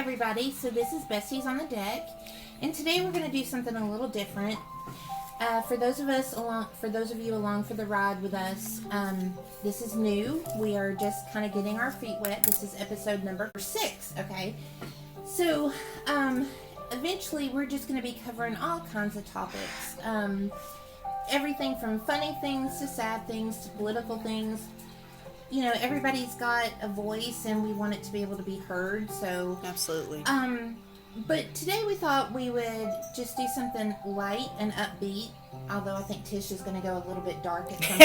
everybody. So this is Besties on the Deck, and today we're going to do something a little different. For those of you along for the ride with us, this is new. We are just kind of getting our feet wet. This is episode number 6. Okay, so eventually we're just going to be covering all kinds of topics. Everything from funny things to sad things to political things. You know, everybody's got a voice and we want it to be able to be heard, so... Absolutely. But today we thought we would just do something light and upbeat, although I think Tish is going to go a little bit dark at some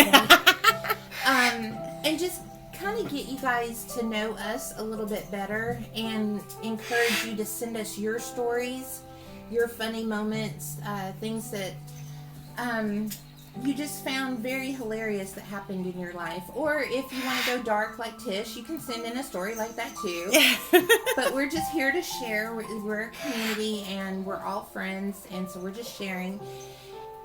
point. And just kind of get you guys to know us a little bit better and encourage you to send us your stories, your funny moments, things that... you just found very hilarious that happened in your life. Or if you want to go dark like Tish, you can send in a story like that too. But we're just here to share. We're a community and we're all friends, and so we're just sharing.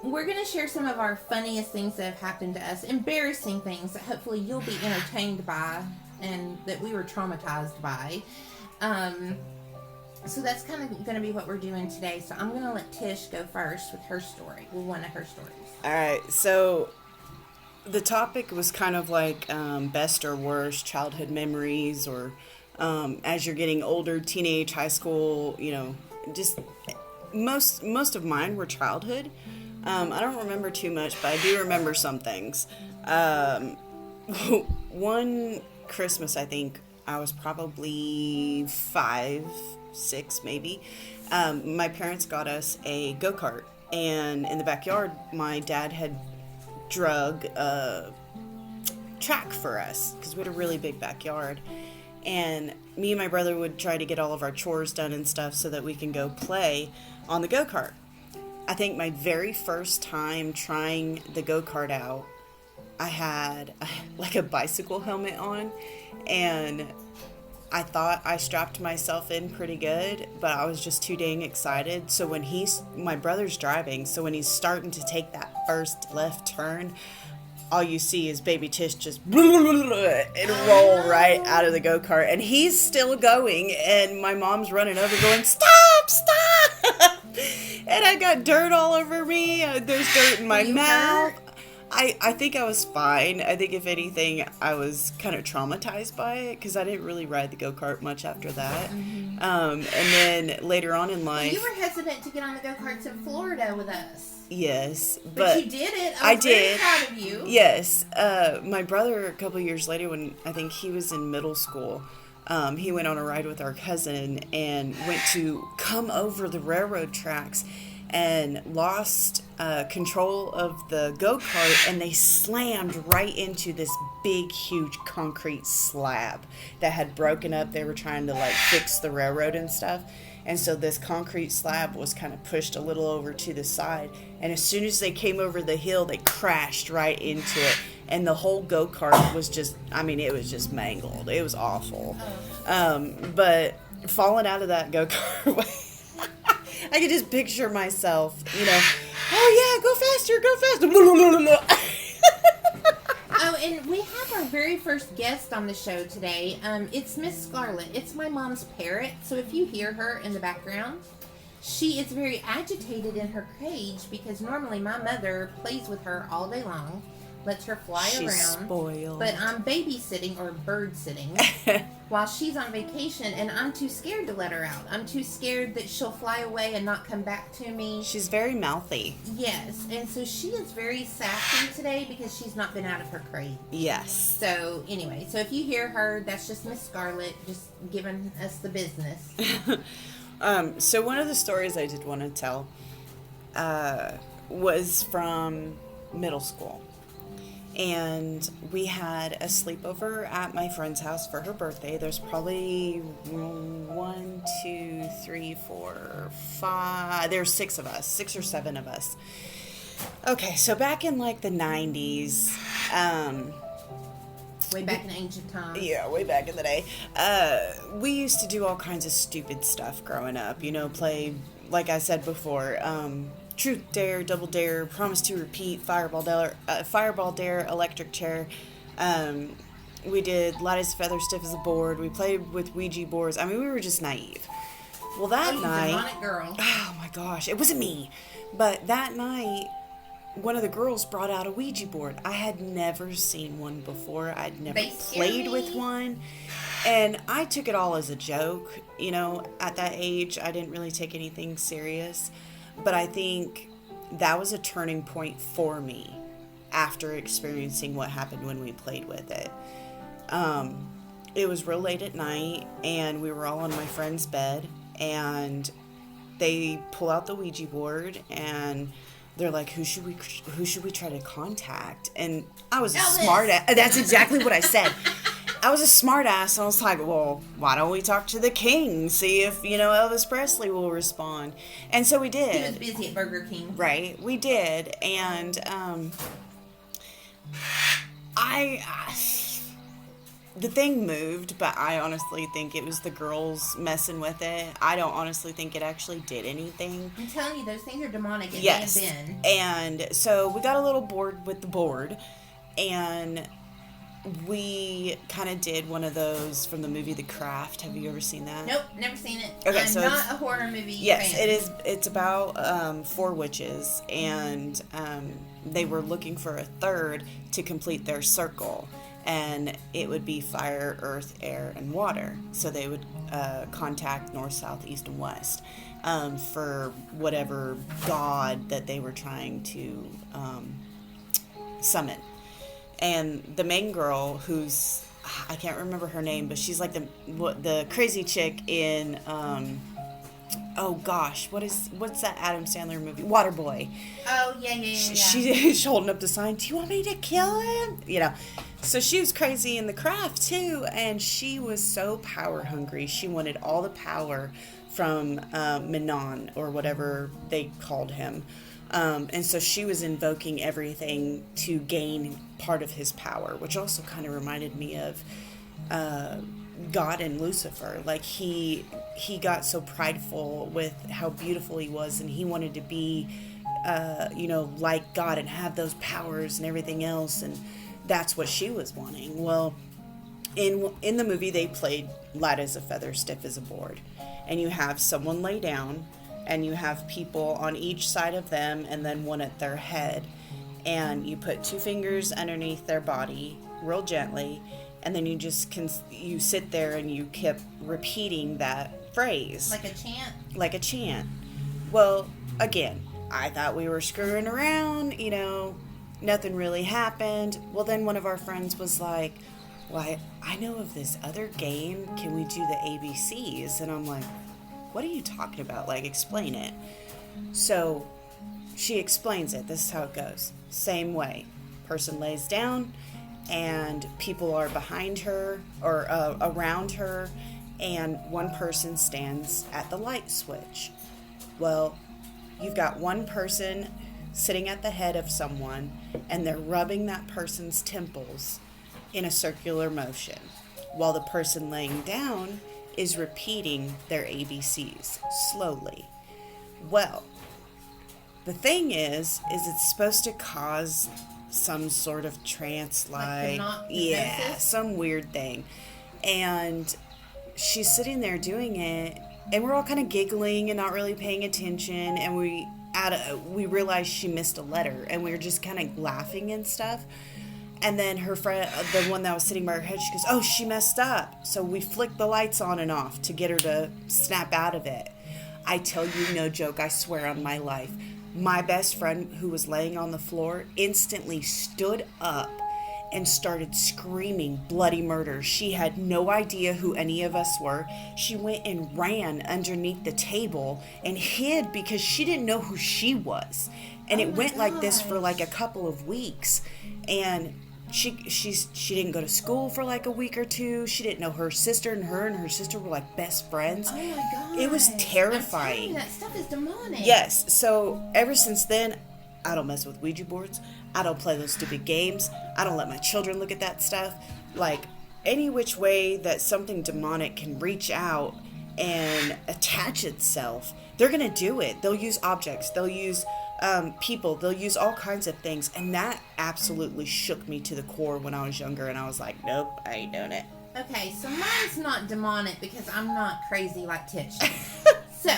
We're going to share some of our funniest things that have happened to us, embarrassing things that hopefully you'll be entertained by and that we were traumatized by. So that's kind of going to be what we're doing today. So I'm going to let Tish go first with her story. Well, one of her stories. All right. So the topic was kind of like best or worst childhood memories, or as you're getting older, teenage, high school, you know, just most of mine were childhood. I don't remember too much, but I do remember some things. One Christmas, I think I was probably 5, 6 maybe. My parents got us a go-kart, and in the backyard my dad had drug a track for us because we had a really big backyard, and me and my brother would try to get all of our chores done and stuff so that we can go play on the go-kart. I think my very first time trying the go-kart out, I had like a bicycle helmet on, and I thought I strapped myself in pretty good, but I was just too dang excited. So when my brother's driving, so when he's starting to take that first left turn, all you see is baby Tish just and roll right out of the go-kart. And he's still going, and my mom's running over going, "Stop, stop!" And I got dirt all over me. There's dirt in my mouth. I think I was fine. I think if anything, I was kind of traumatized by it because I didn't really ride the go-kart much after that. Mm-hmm. And then later on in life... You were hesitant to get on the go-karts in Florida with us. Yes. But you did it. I was very proud of you. Yes. My brother, a couple years later, when I think he was in middle school, he went on a ride with our cousin and went to come over the railroad tracks and lost control of the go-kart, and they slammed right into this big, huge concrete slab that had broken up. They were trying to like fix the railroad and stuff, and so this concrete slab was kind of pushed a little over to the side, and as soon as they came over the hill, they crashed right into it, and the whole go-kart was just, I mean, it was just mangled. It was awful. But falling out of that go-kart I could just picture myself, you know, oh yeah, go faster. Oh, and we have our very first guest on the show today. It's Miss Scarlett. It's my mom's parrot, so if you hear her in the background, she is very agitated in her cage because normally my mother plays with her all day long, lets her fly She's around. Spoiled. But I'm babysitting or bird sitting while she's on vacation, and I'm too scared to let her out. I'm too scared that she'll fly away and not come back to me. She's very mouthy. Yes, and so she is very sassy today because she's not been out of her crate. Yes. So anyway, so if you hear her, that's just Miss Scarlett just giving us the business. So one of the stories I did want to tell was from middle school. And we had a sleepover at my friend's house for her birthday. There's probably 1, 2, 3, 4, 5. There's 6 of us, 6 or 7 of us. Okay, so back in like the 90s, way back in ancient times. Yeah, way back in the day. We used to do all kinds of stupid stuff growing up. You know, play, like I said before, Truth Dare, Double Dare, Promise to Repeat, Fireball Dare, Electric Chair. We did light as a feather, stiff as a board. We played with Ouija boards. I mean, we were just naive. Well, that night... demonic girl. Oh, my gosh. It wasn't me. But that night, one of the girls brought out a Ouija board. I had never seen one before. I'd never played with one. And I took it all as a joke. You know, at that age, I didn't really take anything serious. But I think that was a turning point for me after experiencing what happened when we played with it. It was real late at night, and we were all on my friend's bed, and they pull out the Ouija board, and they're like, who should we try to contact? And I was a smart ass. That's exactly what I said. I was a smart ass. I was like, well, why don't we talk to the king, see if, Elvis Presley will respond. And so we did. He was busy at Burger King. Right. We did. And the thing moved, but I honestly think it was the girls messing with it. I don't honestly think it actually did anything. I'm telling you, those things are demonic. It yes. may have been. And so we got a little bored with the board, and we kind of did one of those from the movie The Craft. Have you ever seen that? Nope, never seen it. Okay, I'm so not a horror movie yes, fan. it is. It's about 4 witches, and they were looking for a third to complete their circle. And it would be fire, earth, air, and water. So they would contact north, south, east, and west for whatever god that they were trying to summon. And the main girl, who's, I can't remember her name, but she's like the crazy chick in, oh gosh, what's that Adam Sandler movie? Waterboy. Oh, yeah. She's holding up the sign, do you want me to kill him? So she was crazy in The Craft too, and she was so power hungry. She wanted all the power from Menon, or whatever they called him. And so she was invoking everything to gain part of his power, which also kind of reminded me of God and Lucifer. Like he got so prideful with how beautiful he was, and he wanted to be, like God and have those powers and everything else, and that's what she was wanting. Well, in the movie, they played light as a feather, stiff as a board, and you have someone lay down, and you have people on each side of them, and then one at their head, and you put 2 fingers underneath their body real gently, and then you sit there and you kept repeating that phrase like a chant. Well, again, I thought we were screwing around, nothing really happened. Well, then one of our friends was like, well, I know of this other game, can we do the ABCs? And I'm like, what are you talking about? Like, explain it. So she explains it. This is how it goes. Same way. Person lays down, and people are behind her or around her, and one person stands at the light switch. Well, you've got one person sitting at the head of someone, and they're rubbing that person's temples in a circular motion, while the person laying down is repeating their ABCs slowly. Well, the thing is it's supposed to cause some sort of trance-like, some weird thing. And she's sitting there doing it, and we're all kind of giggling and not really paying attention, and we realized she missed a letter, and we were just kind of laughing and stuff. And then her friend, the one that was sitting by her head, she goes, oh, she messed up. So we flicked the lights on and off to get her to snap out of it. I tell you, no joke, I swear on my life. My best friend, who was laying on the floor, instantly stood up and started screaming bloody murder. She had no idea who any of us were. She went and ran underneath the table and hid because she didn't know who she was. And it went like this for like a couple of weeks. And she didn't go to school for like a week or two. She didn't know her sister, and her sister were like best friends. Oh my God. It was terrifying. You, that stuff is demonic. Yes. So ever since then, I don't mess with Ouija boards. I don't play those stupid games. I don't let my children look at that stuff. Like, any which way that something demonic can reach out and attach itself, they're going to do it. They'll use objects. They'll use people, they'll use all kinds of things, and that absolutely shook me to the core when I was younger, and I was like, nope, I ain't doing it. Okay, so mine's not demonic because I'm not crazy like Tish. So,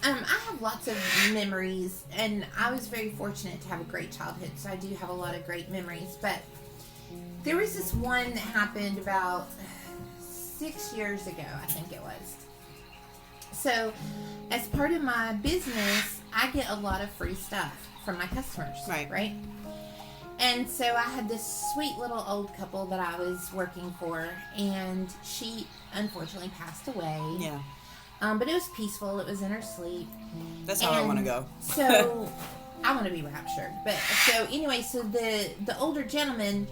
I have lots of memories, and I was very fortunate to have a great childhood, so I do have a lot of great memories. But there was this one that happened about 6 years ago, I think it was. So, as part of my business, I get a lot of free stuff from my customers, right? And so I had this sweet little old couple that I was working for, and she unfortunately passed away. Yeah. But it was peaceful. It was in her sleep. That's how I want to go. So I want to be raptured. But so anyway, so the older gentleman,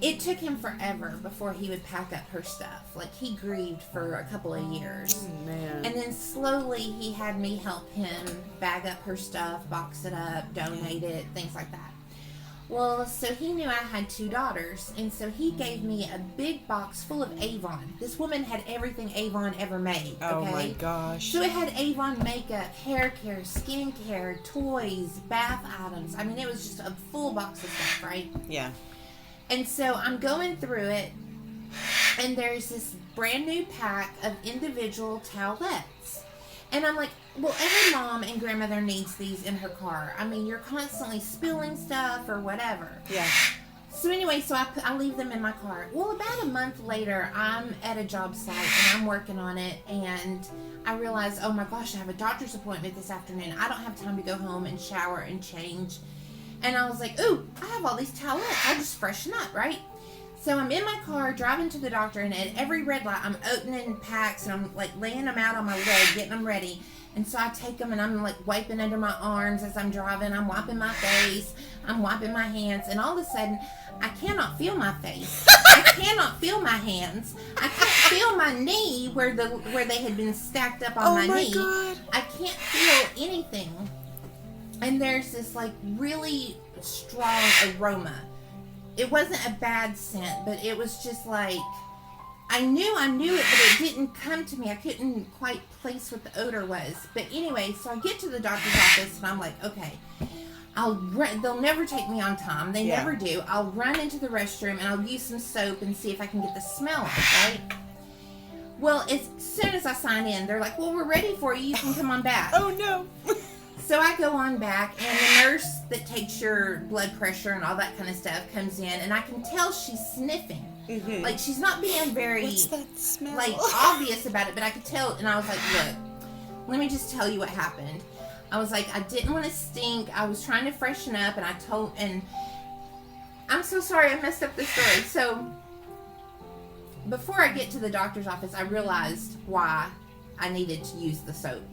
it took him forever before he would pack up her stuff. Like, he grieved for a couple of years. Oh, man. And then slowly he had me help him bag up her stuff, box it up, donate it, things like that. Well, so he knew I had 2 daughters, and so he gave me a big box full of Avon. This woman had everything Avon ever made, okay? Oh, my gosh. So it had Avon makeup, hair care, skin care, toys, bath items. I mean, it was just a full box of stuff, right? Yeah. And so I'm going through it, and there's this brand new pack of individual towelettes. And I'm like, well, every mom and grandmother needs these in her car. I mean, you're constantly spilling stuff or whatever. Yeah. So anyway, so I leave them in my car. Well, about a month later, I'm at a job site, and I'm working on it, and I realize, oh my gosh, I have a doctor's appointment this afternoon. I don't have time to go home and shower and change. And I was like, ooh, I have all these towelettes. I'll just freshen up, right? So I'm in my car driving to the doctor, and at every red light, I'm opening packs, and I'm like laying them out on my leg, getting them ready. And so I take them, and I'm like wiping under my arms as I'm driving. I'm wiping my face. I'm wiping my hands. And all of a sudden, I cannot feel my face. I cannot feel my hands. I can't feel my knee where they had been stacked up on my knee. God. I can't feel anything. And there's this like really strong aroma. It wasn't a bad scent, but it was just like, I knew it, but it didn't come to me. I couldn't quite place what the odor was. But anyway, so I get to the doctor's office, and I'm like, okay, they'll never take me on time. They never do. I'll run into the restroom, and I'll use some soap and see if I can get the smell off, right? Well, as soon as I sign in, they're like, well, we're ready for you. You can come on back. Oh, no. So I go on back, and the nurse that takes your blood pressure and all that kind of stuff comes in, and I can tell she's sniffing. Mm-hmm. Like, she's not being very, What's that smell? like, obvious about it, but I could tell, and I was like, look, let me just tell you what happened. I was like, I didn't want to stink. I was trying to freshen up, and I'm so sorry I messed up the story. So, before I get to the doctor's office, I realized why I needed to use the soap.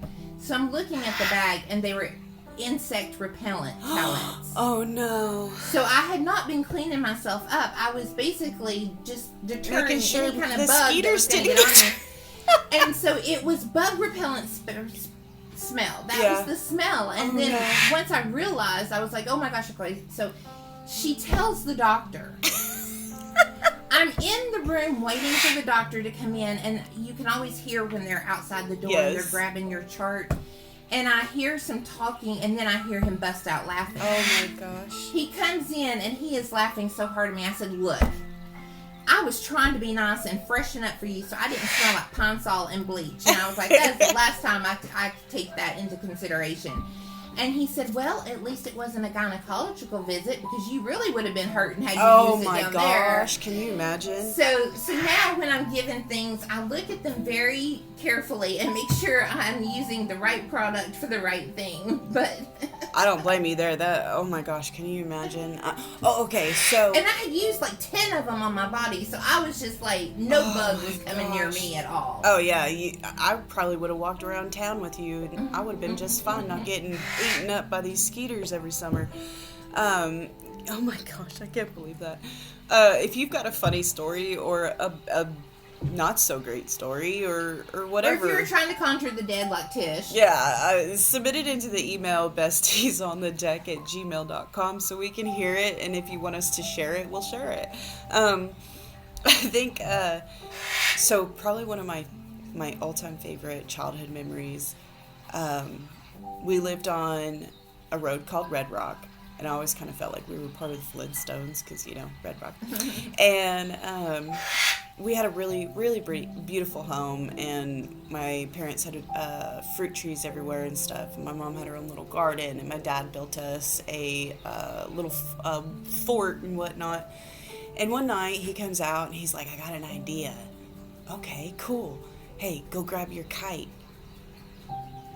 So I'm looking at the bag, and they were insect repellent towelettes. Oh no. So I had not been cleaning myself up. I was basically just deterring Making sure any kind of the bug that was skeeters going to didn't get on me. And so it was bug repellent smell. That was the smell. And then once I realized, I was like, oh my gosh, okay. So she tells the doctor. I'm in the room waiting for the doctor to come in, and you can always hear when they're outside the door and they're grabbing your chart. And I hear some talking, and then I hear him bust out laughing. Oh my gosh. He comes in, and he is laughing so hard at me. I said, look, I was trying to be nice and freshen up for you so I didn't smell like Pine Sol and bleach. And I was like, that's the last time I take that into consideration. And he said, well, at least it wasn't a gynecological visit, because you really would have been hurt and had you use it down there. Oh my gosh, can you imagine? So now when I'm given things, I look at them very carefully and make sure I'm using the right product for the right thing. But I don't blame you there. Oh my gosh, can you imagine? Okay, so. And I had used like 10 of them on my body, so I was just like, no bug was coming near me at all. Oh yeah, I probably would have walked around town with you, and I would have been just fine, not getting eaten up by these skeeters every summer. Oh my gosh, I can't believe that. If you've got a funny story or a not so great story or whatever. Or if you're trying to conjure the dead like Tish. Yeah, submit it into the email bestiesonthedeck@gmail.com so we can hear it, and if you want us to share it, we'll share it. I think, so probably one of my all-time favorite childhood memories, we lived on a road called Red Rock. And I always kind of felt like we were part of the Flintstones because, Red Rock. And we had a really, really beautiful home. And my parents had fruit trees everywhere and stuff. And my mom had her own little garden. And my dad built us a little fort and whatnot. And one night he comes out and he's like, I got an idea. Okay, cool. Hey, go grab your kite.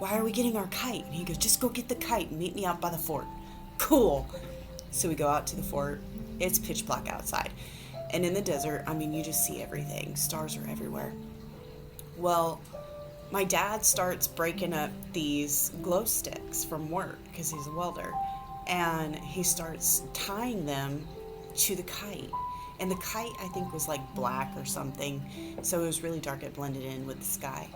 Why are we getting our kite? And he goes, just go get the kite and meet me out by the fort. Cool. So we go out to the fort. It's pitch black outside. And in the desert, you just see everything. Stars are everywhere. Well, my dad starts breaking up these glow sticks from work because he's a welder. And he starts tying them to the kite. And the kite, I think, was like black or something. So it was really dark. It blended in with the sky.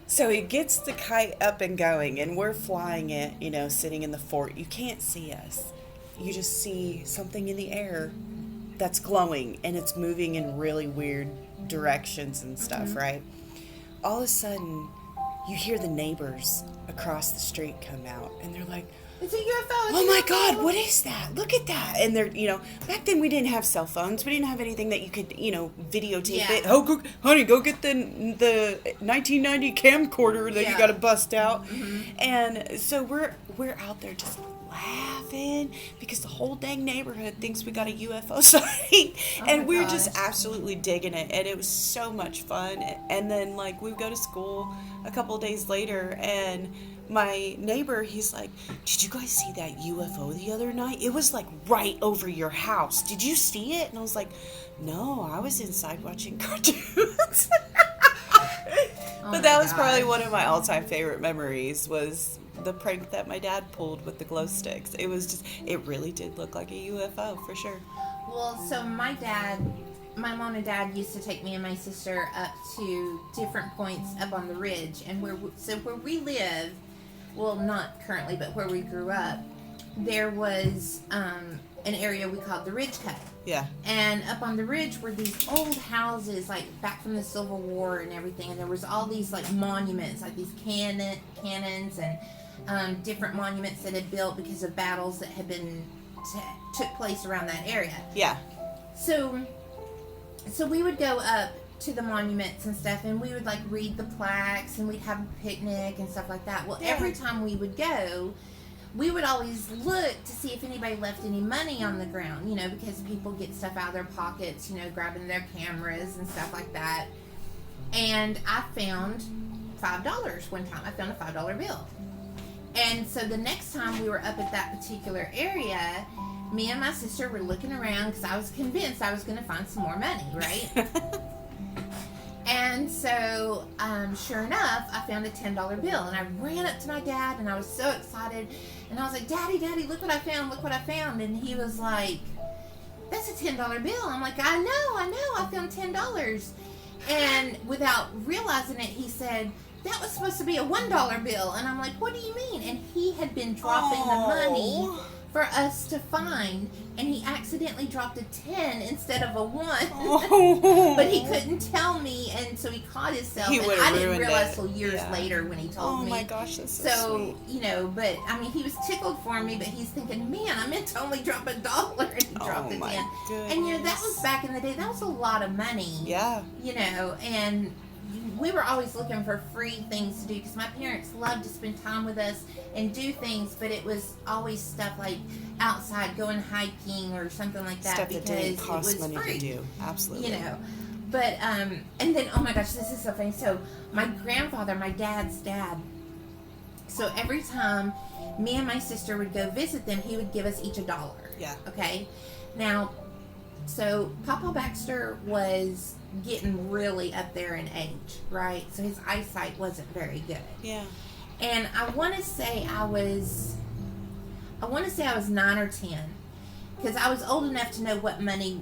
So he gets the kite up and going, and we're flying it, sitting in the fort. You can't see us. You just see something in the air that's glowing, and it's moving in really weird directions and stuff, right? All of a sudden, you hear the neighbors across the street come out, and they're like, it's a UFO. Oh my God, what is that? Look at that. And they're, back then we didn't have cell phones. We didn't have anything that you could, videotape it. Oh, honey, go get the 1990 camcorder that you got to bust out. And so we're out there just laughing because the whole dang neighborhood thinks we got a UFO sighting. And we're just absolutely digging it. And it was so much fun. And then, we go to school a couple of days later, and my neighbor, he's like, did you guys see that UFO the other night? It was right over your house. Did you see it? And I was like, no, I was inside watching cartoons. But that was probably one of my all-time favorite memories, was the prank that my dad pulled with the glow sticks. It was it really did look like a UFO for sure. Well, so my mom and dad used to take me and my sister up to different points up on the ridge, and where we live, well, not currently, but where we grew up, there was an area we called the Ridge Cut. Yeah. And up on the ridge were these old houses, back from the Civil War and everything, and there was all these monuments, these cannons and different monuments that had built because of battles that had took place around that area. Yeah. So we would go up to the monuments and stuff, and we would read the plaques, and we'd have a picnic and stuff like that. Well, every time we would go, we would always look to see if anybody left any money on the ground, because people get stuff out of their pockets, grabbing their cameras and stuff like that. And I found $5 one time. I found a $5 bill. And so the next time we were up at that particular area, me and my sister were looking around because I was convinced I was going to find some more money, right? And so, sure enough, I found a $10 bill, and I ran up to my dad, and I was so excited, and I was like, Daddy, look what I found, and he was like, that's a $10 bill. I'm like, I know, I found $10, and without realizing it, he said, that was supposed to be a $1 bill, and I'm like, what do you mean? And he had been dropping the money for us to find, and he accidentally dropped a 10 instead of a 1. But he couldn't tell me, and so he caught himself, and I didn't realize till years later when he told me. Oh my gosh, that's so sweet. But he was tickled for me, but he's thinking, man, I meant to only drop $1, and he dropped a 10. Goodness. And that was back in the day. That was a lot of money. Yeah. And we were always looking for free things to do because my parents loved to spend time with us and do things, but it was always stuff outside, going hiking or something like that, stuff because that didn't cost it was money free. to do. Absolutely. But and then, oh my gosh, this is so funny. So my grandfather, my dad's dad, so every time me and my sister would go visit them, he would give us each $1. Yeah. Okay. Now, so Papa Baxter was getting really up there in age, right? So his eyesight wasn't very good. Yeah. And I want to say I was 9 or 10, because I was old enough to know what money,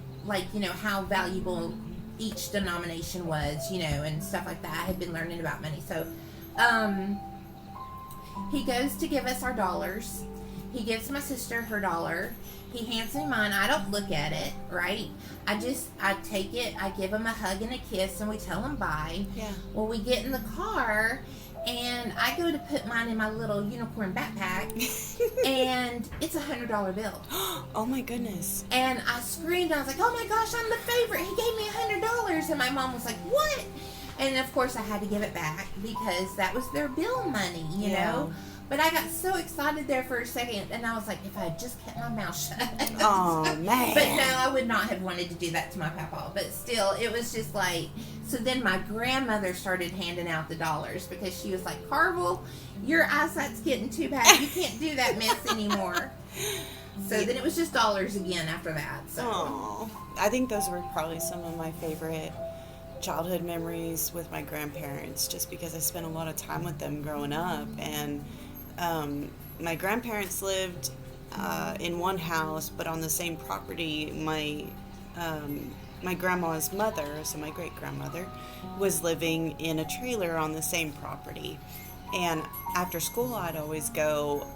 how valuable each denomination was, and stuff like that. I had been learning about money. So, he goes to give us our dollars. He gives my sister her $1, He hands me mine. I don't look at it, right? I take it, I give him a hug and a kiss, and we tell him bye. Yeah. Well, we get in the car, and I go to put mine in my little unicorn backpack, and it's $100 bill. Oh my goodness. And I screamed. I was like, oh my gosh, I'm the favorite. He gave me $100. And my mom was like, what? And of course I had to give it back because that was their bill money, you know? But I got so excited there for a second, and I was like, if I had just kept my mouth shut. Oh, man. But no, I would not have wanted to do that to my papa. But still, it was just like, so then my grandmother started handing out the dollars because she was like, Carvel, your eyesight's getting too bad. You can't do that mess anymore. So then it was just dollars again after that. So. Oh, I think those were probably some of my favorite childhood memories with my grandparents, just because I spent a lot of time with them growing up. And my grandparents lived in one house, but on the same property, my grandma's mother, so my great grandmother, was living in a trailer on the same property. And after school, I'd always go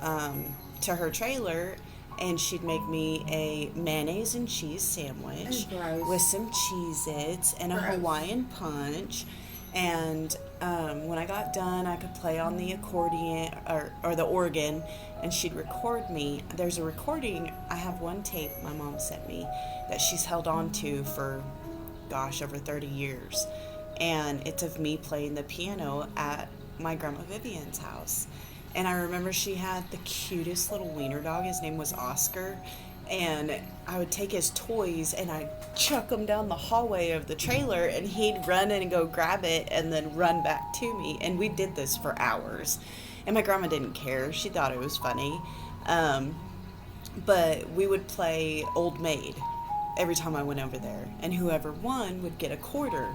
to her trailer, and she'd make me a mayonnaise and cheese sandwich with some Cheez-Its and a Hawaiian punch. And when I got done, I could play on the accordion or the organ, and she'd record me. There's a recording. I have one tape my mom sent me that she's held on to for, over 30 years. And it's of me playing the piano at my Grandma Vivian's house. And I remember she had the cutest little wiener dog. His name was Oscar. And I would take his toys and I'd chuck them down the hallway of the trailer, and he'd run in and go grab it and then run back to me. And we did this for hours. And my grandma didn't care. She thought it was funny. But we would play Old Maid every time I went over there. And whoever won would get a quarter.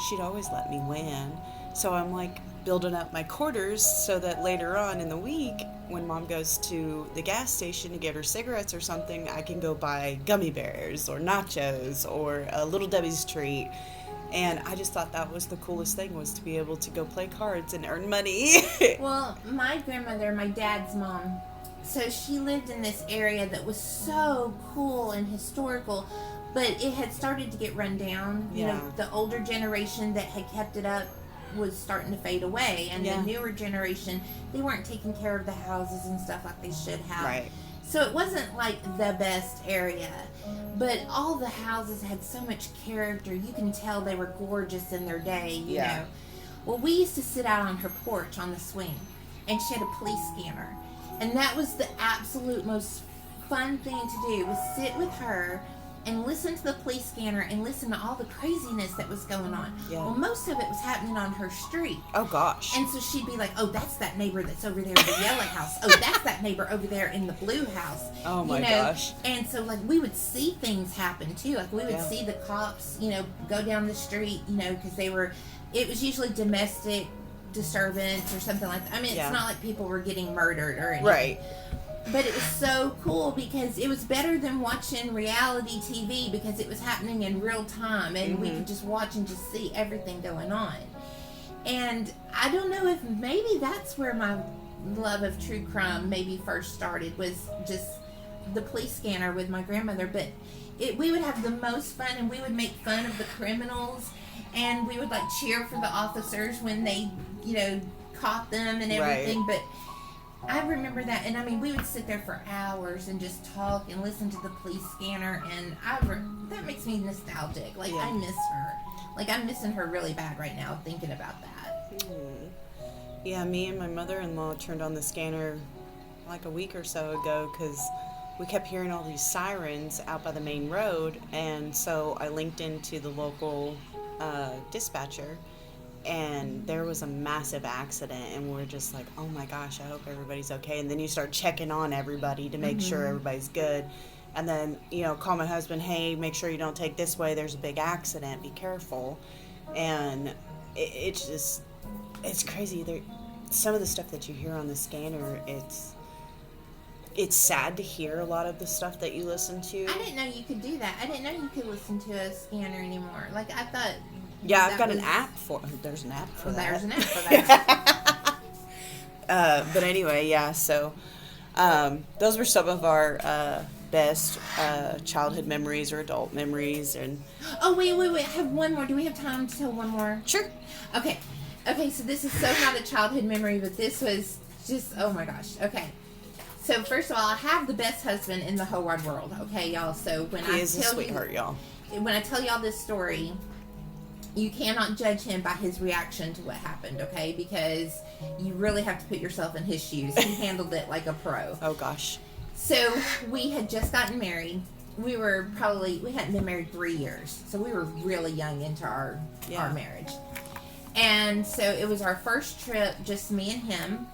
She'd always let me win. So I'm like building up my quarters so that later on in the week, when Mom goes to the gas station to get her cigarettes or something, I can go buy gummy bears or nachos or a Little Debbie's treat. And I just thought that was the coolest thing, was to be able to go play cards and earn money. Well, my grandmother, my dad's mom, so she lived in this area that was so cool and historical, but it had started to get run down. You know, the older generation that had kept it up was starting to fade away, and the newer generation, they weren't taking care of the houses and stuff like they should have. Right. So it wasn't like the best area, but all the houses had so much character. You can tell they were gorgeous in their day, you know. Well, we used to sit out on her porch on the swing, and she had a police scanner, and that was the absolute most fun thing to do, was sit with her and listen to the police scanner and listen to all the craziness that was going on. Yeah. Well, most of it was happening on her street. Oh, gosh. And so she'd be like, oh, that's that neighbor that's over there in the yellow house. Oh, that's that neighbor over there in the blue house. Oh, my gosh. And so, like, we would see things happen, too. Like, we would see the cops, go down the street, because it was usually domestic disturbance or something like that. I mean, it's not like people were getting murdered or anything. Right. But it was so cool because it was better than watching reality TV, because it was happening in real time, and we could just watch and just see everything going on. And I don't know if maybe that's where my love of true crime maybe first started, was just the police scanner with my grandmother. But we would have the most fun, and we would make fun of the criminals, and we would like cheer for the officers when they, caught them and everything. But I remember that, and I mean, we would sit there for hours and just talk and listen to the police scanner, and that makes me nostalgic. Like, I miss her. Like, I'm missing her really bad right now, thinking about that. Yeah, me and my mother-in-law turned on the scanner like a week or so ago because we kept hearing all these sirens out by the main road, and so I linked into the local dispatcher, and there was a massive accident, and we're just like, oh my gosh, I hope everybody's okay. And then you start checking on everybody to make sure everybody's good. And then, call my husband, hey, make sure you don't take this way. There's a big accident. Be careful. And it's crazy. Some of the stuff that you hear on the scanner, it's sad to hear a lot of the stuff that you listen to. I didn't know you could do that. I didn't know you could listen to a scanner anymore. Like, I thought... Yeah, I've got an app for... There's an app for that. There's an app for that. But anyway, yeah, so those were some of our best childhood memories or adult memories. And Oh, wait. I have one more. Do we have time to tell one more? sure. Okay, so this is so not a childhood memory, but this was just, oh my gosh. Okay. So first of all, I have the best husband in the whole wide world. Okay, y'all. So when He is a sweetheart, y'all. When I tell y'all this story, you cannot judge him by his reaction to what happened, okay? Because you really have to put yourself in his shoes. He handled it like a pro. Oh, gosh. So we had just gotten married. We hadn't been married 3 years. So we were really young into our marriage. And so it was our first trip, just me and him.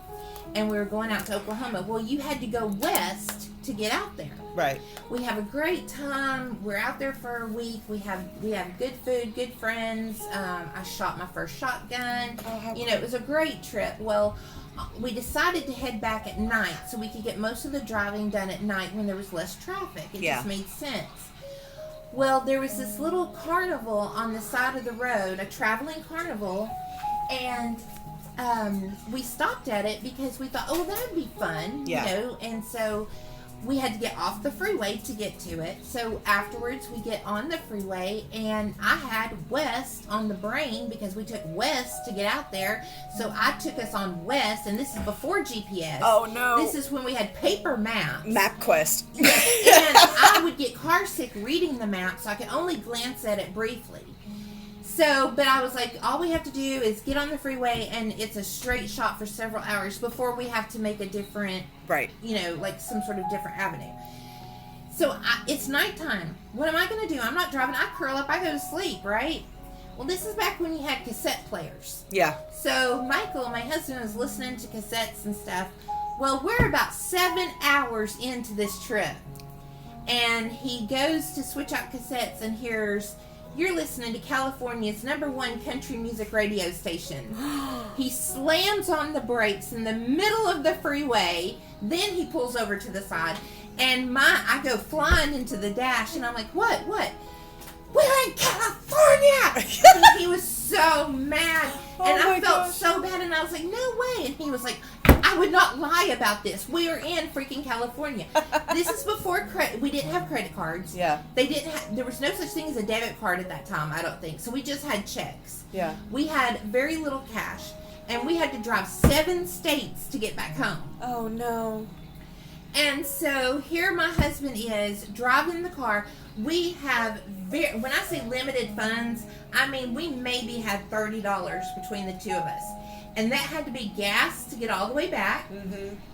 And we were going out to Oklahoma. Well, you had to go west to get out there. Right. We have a great time. We're out there for a week. We have good food, good friends. I shot my first shotgun. Oh, It was a great trip. Well, we decided to head back at night so we could get most of the driving done at night when there was less traffic. It just made sense. Well, there was this little carnival on the side of the road, a traveling carnival, and we stopped at it because we thought, oh, that'd be fun, and so we had to get off the freeway to get to it. So afterwards we get on the freeway, and I had west on the brain because we took west to get out there. So I took us on west, and this is before GPS. Oh, no. This is when we had paper maps. MapQuest. And I would get car sick reading the map, so I could only glance at it briefly. So, but I was like, all we have to do is get on the freeway, and it's a straight shot for several hours before we have to make a different, right, like some sort of different avenue. So it's nighttime. What am I going to do? I'm not driving. I curl up. I go to sleep, right? Well, this is back when you had cassette players. Yeah. So Michael, my husband, was listening to cassettes and stuff. Well, we're about 7 hours into this trip, and he goes to switch out cassettes and hears, "You're listening to California's #1 country music radio station." He slams on the brakes in the middle of the freeway. Then he pulls over to the side, and I go flying into the dash, and I'm like, what? We're in California! And he was so mad, and I felt so bad, and I was like, no way. And he was like, I would not lie about this. We are in freaking California. This is before we didn't have credit cards. Yeah. There was no such thing as a debit card at that time, I don't think. So we just had checks. Yeah. We had very little cash, and we had to drive 7 states to get back home. Oh, no. And so here my husband is driving the car. We have when I say limited funds, I mean we maybe had $30 between the two of us. And that had to be gas to get all the way back,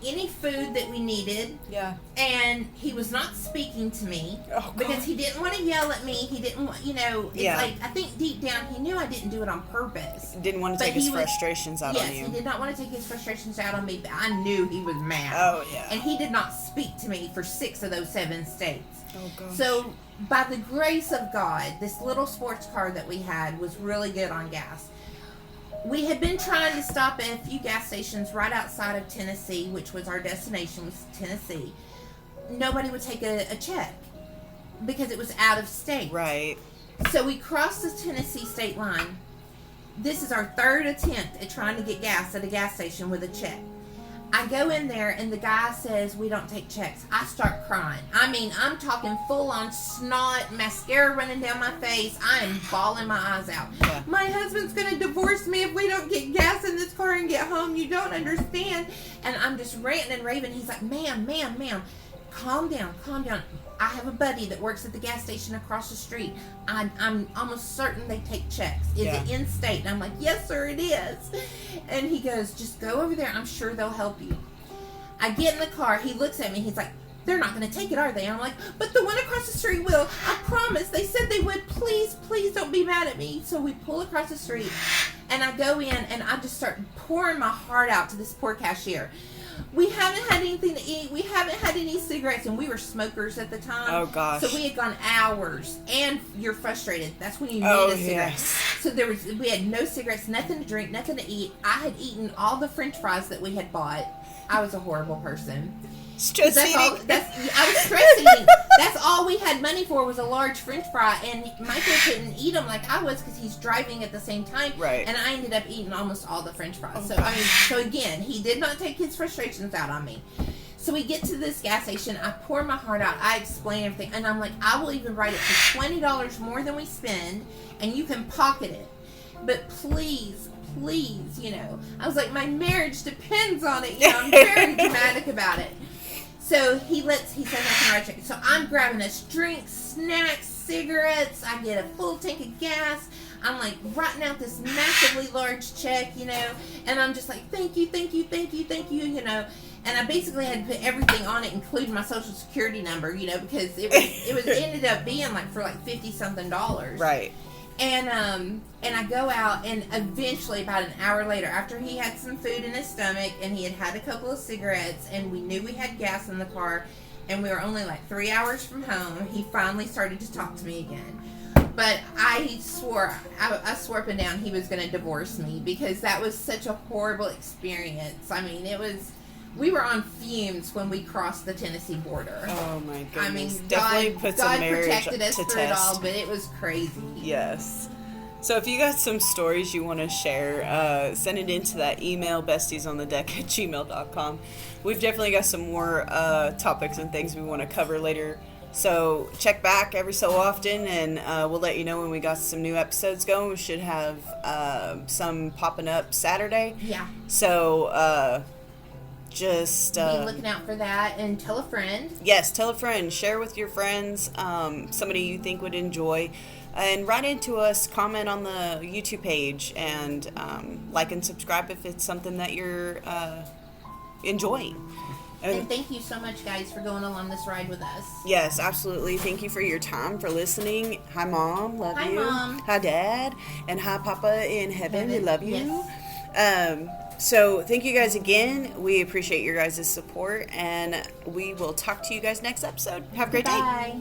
any food that we needed. Yeah. And he was not speaking to me because he didn't want to yell at me. He didn't want, it's like, I think deep down he knew I didn't do it on purpose. Didn't want to take his frustrations out on you. Yes, he did not want to take his frustrations out on me, but I knew he was mad. Oh, yeah. And he did not speak to me for 6 of those 7 states. Oh, gosh. So, by the grace of God, this little sports car that we had was really good on gas. We had been trying to stop at a few gas stations right outside of Tennessee, which was our destination, was Tennessee. Nobody would take a check because it was out of state. Right. So we crossed the Tennessee state line. This is our 3rd attempt at trying to get gas at a gas station with a check. I go in there, and the guy says, we don't take checks. I start crying. I mean, I'm talking full-on snot, mascara running down my face. I am bawling my eyes out. Yeah. My husband's going to divorce me if we don't get gas in this car and get home. You don't understand. And I'm just ranting and raving. He's like, ma'am, calm down. I have a buddy that works at the gas station across the street. I'm almost certain they take checks. Is it in state? And I'm like, yes, sir, it is. And he goes, just go over there. I'm sure they'll help you. I get in the car. He looks at me. He's like, they're not going to take it, are they? And I'm like, but the one across the street will. I promise. They said they would. Please don't be mad at me. So we pull across the street, and I go in, and I just start pouring my heart out to this poor cashier. We haven't had anything to eat. We haven't had any cigarettes, and we were smokers at the time. Oh, gosh. So we had gone hours, and you're frustrated. That's when you need a cigarette. Yes. So we had no cigarettes, nothing to drink, nothing to eat. I had eaten all the French fries that we had bought. I was a horrible person. Stress eating. I was stress eating. That's all we had money for was a large French fry, and Michael couldn't eat them like I was because he's driving at the same time. Right. And I ended up eating almost all the French fries. Oh, So again, he did not take his frustrations out on me. So we get to this gas station. I pour my heart out. I explain everything. And I'm like, I will even write it for $20 more than we spend, and you can pocket it. But please, you know. I was like, my marriage depends on it. You know, I'm very dramatic about it. So he says I can write a check. So I'm grabbing us drinks, snacks, cigarettes. I get a full tank of gas. I'm like writing out this massively large check, you know, and I'm just like, thank you, you know. And I basically had to put everything on it, including my social security number, you know, because it ended up being like for like $50-something. Right. And I go out, and eventually about an hour later, after he had some food in his stomach and he had a couple of cigarettes, and we knew we had gas in the car, and we were only like 3 hours from home, he finally started to talk to me again. But I swore up and down he was going to divorce me, because that was such a horrible experience. I mean, we were on fumes when we crossed the Tennessee border. Oh my goodness. I mean, definitely puts a marriage protected us to through test. it all, but it was crazy. Yes. So if you got some stories you want to share, send it into that email, bestiesonthedeck@gmail.com. We've definitely got some more topics and things we want to cover later. So check back every so often, and we'll let you know when we got some new episodes going. We should have some popping up Saturday. Yeah. So just be looking out for that, and tell a friend. Yes, tell a friend. Share with your friends, somebody you think would enjoy. And write into us, comment on the YouTube page, and like and subscribe if it's something that you're enjoying. And thank you so much, guys, for going along this ride with us. Yes, absolutely. Thank you for your time, for listening. Hi, Mom. Love you. Hi, Mom. Hi, Dad. And hi, Papa in heaven. We love you. Yes. So thank you guys again. We appreciate your guys' support, and we will talk to you guys next episode. Have a great day. Bye.